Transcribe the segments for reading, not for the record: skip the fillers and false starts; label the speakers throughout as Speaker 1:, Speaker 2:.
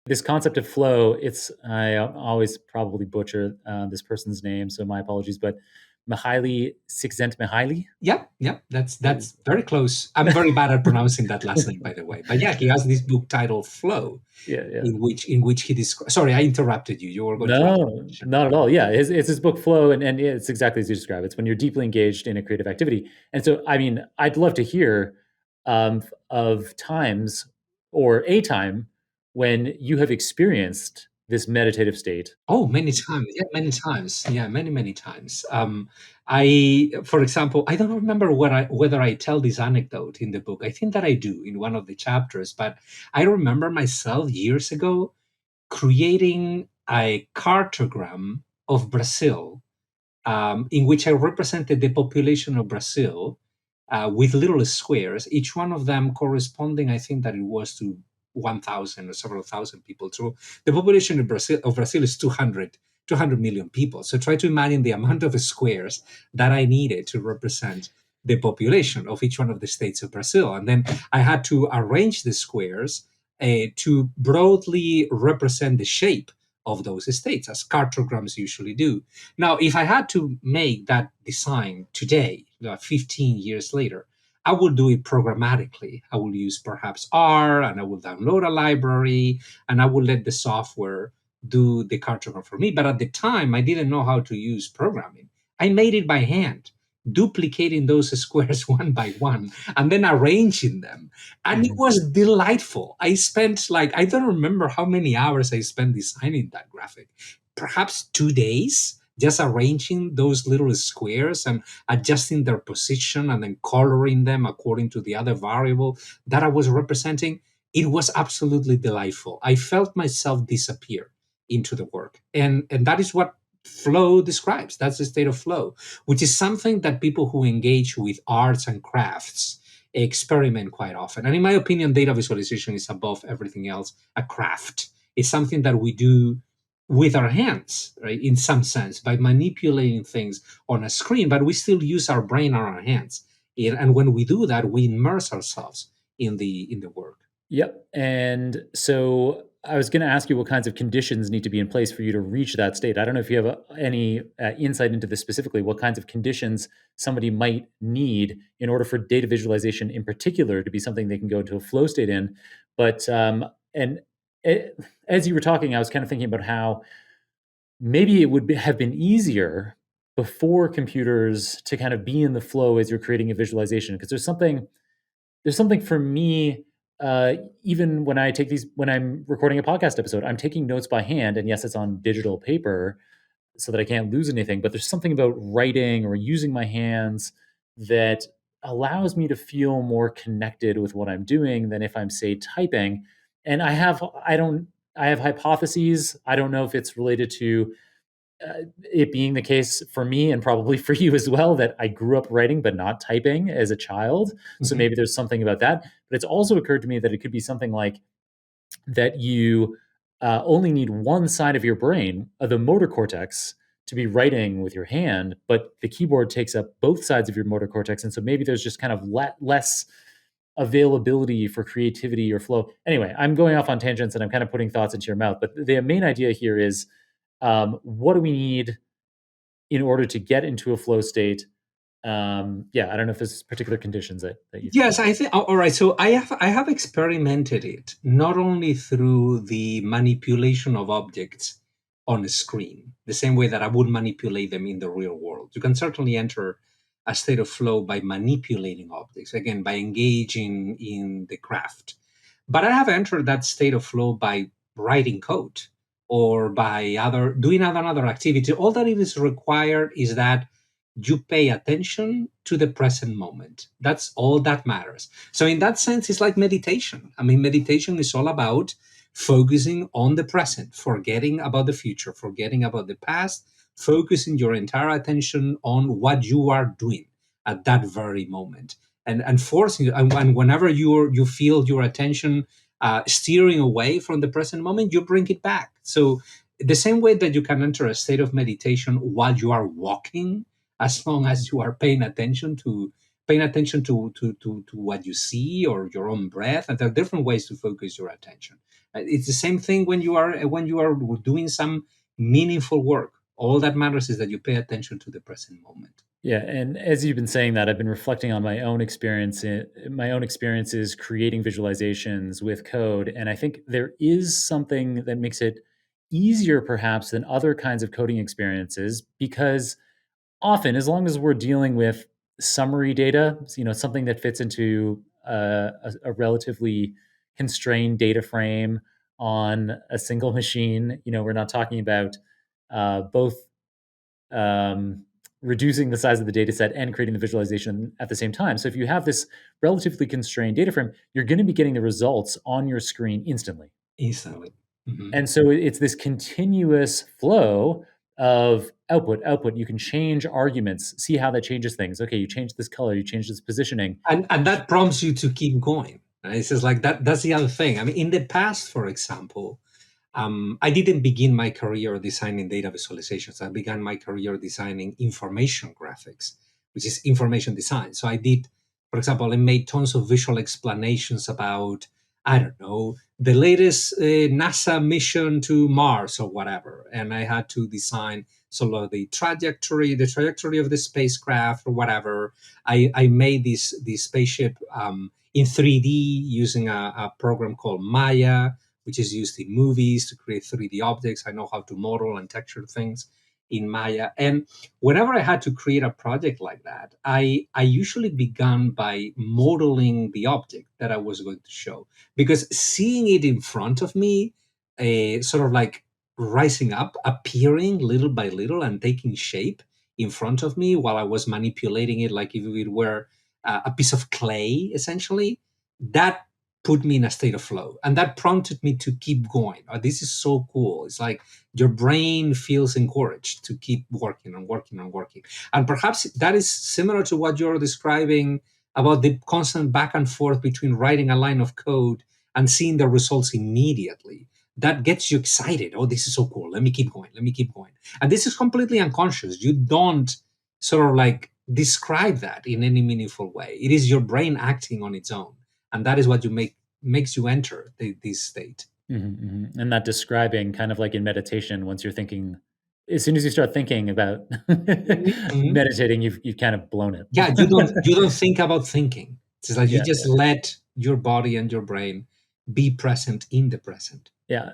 Speaker 1: This concept of flow, I always probably butcher this person's name, so my apologies, but Mihaly Csikszentmihalyi.
Speaker 2: Yeah. That's very close. I'm very bad at pronouncing that last name, by the way. But yeah, he has this book titled Flow,
Speaker 1: Yeah.
Speaker 2: in which he describes. Sorry, I interrupted you. You were going to ask a
Speaker 1: No,
Speaker 2: question.
Speaker 1: not at all. Yeah, it's his book Flow, and it's exactly as you describe. It's when you're deeply engaged in a creative activity. And so, I mean, I'd love to hear of times or a time when you have experienced this meditative state.
Speaker 2: Oh, many times. Yeah, many times. Yeah, many times. For example, I don't remember whether I tell this anecdote in the book. I think that I do in one of the chapters, but I remember myself years ago creating a cartogram of Brazil, in which I represented the population of Brazil with little squares, each one of them corresponding, I think that it was to 1,000 or several thousand people. So the population of Brazil is 200 million people. So try to imagine the amount of squares that I needed to represent the population of each one of the states of Brazil. And then I had to arrange the squares to broadly represent the shape of those states, as cartograms usually do. Now, if I had to make that design today, 15 years later, I will do it programmatically. I will use perhaps R, and I will download a library, and I will let the software do the cartogram for me. But at the time, I didn't know how to use programming. I made it by hand, duplicating those squares one by one and then arranging them. And it
Speaker 1: Mhm.
Speaker 2: was delightful. I spent, like, I don't remember how many hours I spent designing that graphic. Perhaps 2 days, just arranging those little squares and adjusting their position and then coloring them according to the other variable that I was representing. It was absolutely delightful. I felt myself disappear into the work. And that is what flow describes. That's the state of flow, which is something that people who engage with arts and crafts experiment quite often. And in my opinion, data visualization is above everything else a craft. It's something that we do with our hands, right? In some sense, by manipulating things on a screen, but we still use our brain and our hands. And when we do that, we immerse ourselves in the work.
Speaker 1: Yep. And so I was going to ask you what kinds of conditions need to be in place for you to reach that state. I don't know if you have any insight into this specifically, what kinds of conditions somebody might need in order for data visualization in particular to be something they can go into a flow state in. But, and it, as you were talking, I was kind of thinking about how maybe it would have been easier before computers to kind of be in the flow as you're creating a visualization. Because there's something for me, even when I'm recording a podcast episode, I'm taking notes by hand, and yes, it's on digital paper so that I can't lose anything. But there's something about writing or using my hands that allows me to feel more connected with what I'm doing than if I'm, say, typing. And I have hypotheses. I don't know if it's related to it being the case for me and probably for you as well, that I grew up writing but not typing as a child. So
Speaker 2: Mhm.
Speaker 1: maybe there's something about that. But it's also occurred to me that it could be something like that you only need one side of your brain, the motor cortex, to be writing with your hand, but the keyboard takes up both sides of your motor cortex. And so maybe there's just kind of less availability for creativity or flow. Anyway, I'm going off on tangents and I'm kind of putting thoughts into your mouth. But the main idea here is, what do we need in order to get into a flow state? Yeah, I don't know if there's particular conditions that you think
Speaker 2: Yes,
Speaker 1: of.
Speaker 2: I think. All right. So I have experimented it not only through the manipulation of objects on a screen, the same way that I would manipulate them in the real world. You can certainly enter a state of flow by manipulating objects, again, by engaging in the craft. But I have entered that state of flow by writing code or by other doing another activity. All that it is required is that you pay attention to the present moment. That's all that matters. So, in that sense, it's like meditation. I mean, meditation is all about focusing on the present, forgetting about the future, forgetting about the past, focusing your entire attention on what you are doing at that very moment. And forcing, and whenever you feel your attention steering away from the present moment, you bring it back. So, the same way that you can enter a state of meditation while you are walking, as long as you are paying attention paying attention to what you see or your own breath. And there are different ways to focus your attention. It's the same thing when you are doing some meaningful work. All that matters is that you pay attention to the present moment.
Speaker 1: Yeah, and as you've been saying that, I've been reflecting on my own experiences creating visualizations with code, and I think there is something that makes it easier perhaps than other kinds of coding experiences because often, as long as we're dealing with summary data, something that fits into a relatively constrained data frame on a single machine, we're not talking about both reducing the size of the data set and creating the visualization at the same time. So if you have this relatively constrained data frame, you're going to be getting the results on your screen instantly.
Speaker 2: Instantly. Mhm.
Speaker 1: And so it's this continuous flow of output, output. You can change arguments, see how that changes things. Okay, you change this color, you change this positioning.
Speaker 2: And that prompts you to keep going. And it's just like that. That's the other thing. I mean, in the past, for example, I didn't begin my career designing data visualizations. I began my career designing information graphics, which is information design. So I did, for example, I made tons of visual explanations about, I don't know, the latest NASA mission to Mars or whatever. And I had to design sort of the trajectory of the spacecraft or whatever. I made this spaceship in 3D using a program called Maya, which is used in movies to create 3D objects. I know how to model and texture things in Maya. And whenever I had to create a project like that, I usually began by modeling the object that I was going to show. Because seeing it in front of me, sort of like rising up, appearing little by little and taking shape in front of me while I was manipulating it like if it were a piece of clay, essentially, that put me in a state of flow, and that prompted me to keep going. Oh, this is so cool. It's like your brain feels encouraged to keep working and working and working. And perhaps that is similar to what you're describing about the constant back and forth between writing a line of code and seeing the results immediately. That gets you excited. Oh, this is so cool. Let me keep going. Let me keep going. And this is completely unconscious. You don't sort of like describe that in any meaningful way. It is your brain acting on its own, and that is what makes you enter this state.
Speaker 1: And that describing, kind of like in meditation, once you're thinking, as soon as you start thinking about
Speaker 2: Mhm.
Speaker 1: meditating, you've kind of blown it.
Speaker 2: Yeah, you don't think about thinking. It's like you
Speaker 1: Yeah,
Speaker 2: just let your body and your brain be present in the present.
Speaker 1: yeah.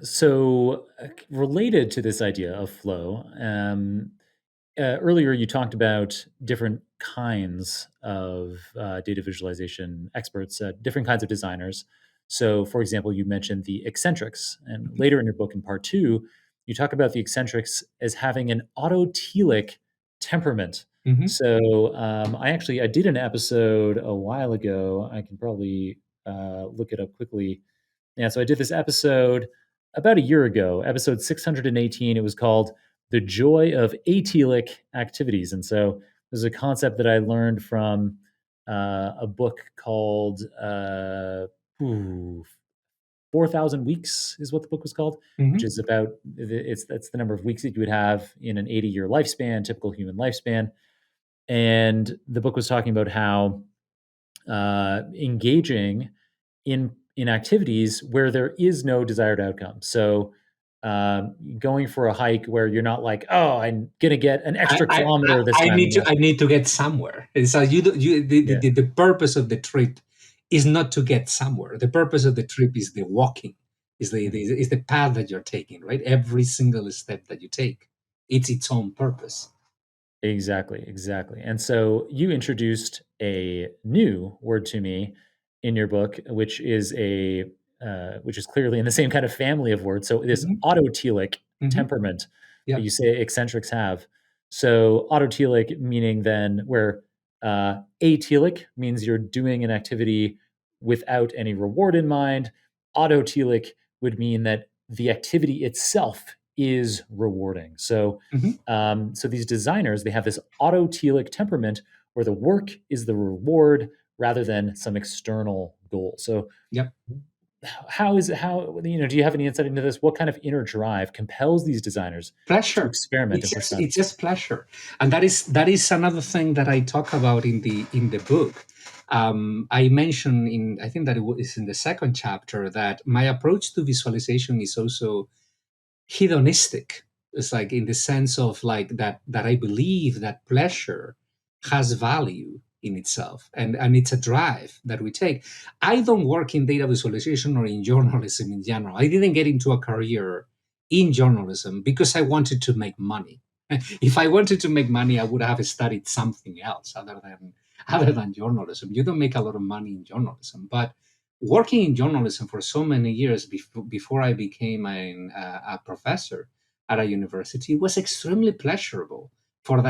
Speaker 1: So related to this idea of flow, earlier you talked about different kinds of data visualization experts, different kinds of designers. So, for example, you mentioned the eccentrics, and later in your book, in part two, you talk about the eccentrics as having an autotelic temperament.
Speaker 2: Mhm.
Speaker 1: So, I did an episode a while ago. I can probably look it up quickly. Yeah, so I did this episode about a year ago, episode 618. It was called The Joy of Atelic Activities. And so this is a concept that I learned from a book called 4,000 Weeks, is what the book was called, which
Speaker 2: Mhm.
Speaker 1: is about that's the number of weeks that you would have in an 80-year lifespan, typical human lifespan. And the book was talking about how engaging in activities where there is no desired outcome. So, going for a hike where you're not like, oh, I'm gonna get an
Speaker 2: I,
Speaker 1: extra
Speaker 2: I
Speaker 1: kilometer this
Speaker 2: I
Speaker 1: time.
Speaker 2: need to get somewhere. And so
Speaker 1: Yeah,
Speaker 2: the purpose of the trip is not to get somewhere. The purpose of the trip is the walking,
Speaker 1: mhm.
Speaker 2: is the path that you're taking, right? Every single step that you take, it's its own purpose.
Speaker 1: Exactly, exactly. And so you introduced a new word to me in your book, which is clearly in the same kind of family of words. So this
Speaker 2: Mhm.
Speaker 1: autotelic
Speaker 2: Mhm.
Speaker 1: temperament that
Speaker 2: Yeah.
Speaker 1: you say eccentrics have. So autotelic meaning then where atelic means you're doing an activity without any reward in mind. Autotelic would mean that the activity itself is rewarding.
Speaker 2: Mhm.
Speaker 1: So these designers, they have this autotelic temperament where the work is the reward rather than some external goal. So
Speaker 2: Yep.
Speaker 1: do you have any insight into this? What kind of inner drive compels these designers to
Speaker 2: Pleasure.
Speaker 1: experiment and push
Speaker 2: It's
Speaker 1: boundaries?
Speaker 2: just pleasure, and that is another thing that I talk about in the book. I mentioned in, I think that is in the second chapter, that my approach to visualization is also hedonistic. It's like, in the sense of like that I believe that pleasure has value in itself, and it's a drive that we take. I don't work in data visualization or in journalism in general. I didn't get into a career in journalism because I wanted to make money. If I wanted to make money, I would have studied something else other than journalism. You don't make a lot of money in journalism, but working in journalism for so many years before I became a professor at a university was extremely pleasurable for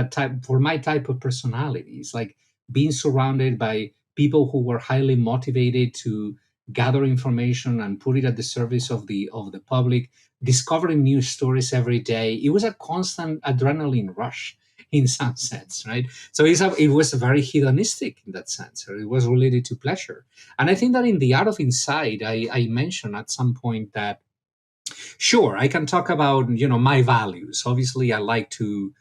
Speaker 2: my type of personality. It's like being surrounded by people who were highly motivated to gather information and put it at the service of the public, discovering new stories every day. It was a constant adrenaline rush in some sense, right? So it was very hedonistic in that sense, or it was related to pleasure. And I think that in the Art of Insight, I mentioned at some point that, sure, I can talk about, my values. Obviously, I like to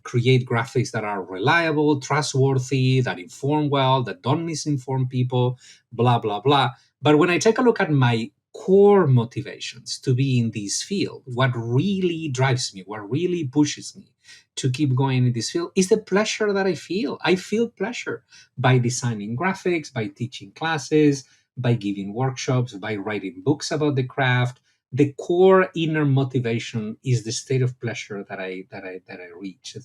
Speaker 2: create graphics that are reliable, trustworthy, that inform well, that don't misinform people, blah blah blah. But when I take a look at my core motivations to be in this field, what really drives me, what really pushes me to keep going in this field, is the pleasure that I feel. I feel pleasure by designing graphics, by teaching classes, by giving workshops, by writing books about the craft. The core inner motivation is the state of pleasure that I reach.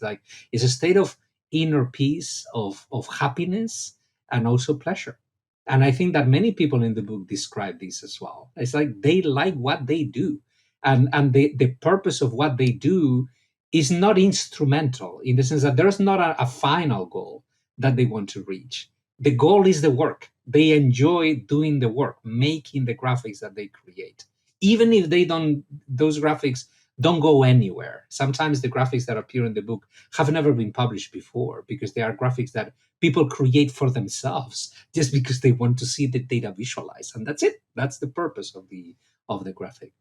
Speaker 2: It's a state of inner peace, of happiness, and also pleasure. And I think that many people in the book describe this as well. It's like they like what they do, and the purpose of what they do is not instrumental, in the sense that there's not a final goal that they want to reach. The goal is the work. They enjoy doing the work, making the graphics that they create, even if those graphics don't go anywhere. Sometimes the graphics that appear in the book have never been published before, because they are graphics that people create for themselves just because they want to see the data visualized, and that's it. That's the purpose of the graphic.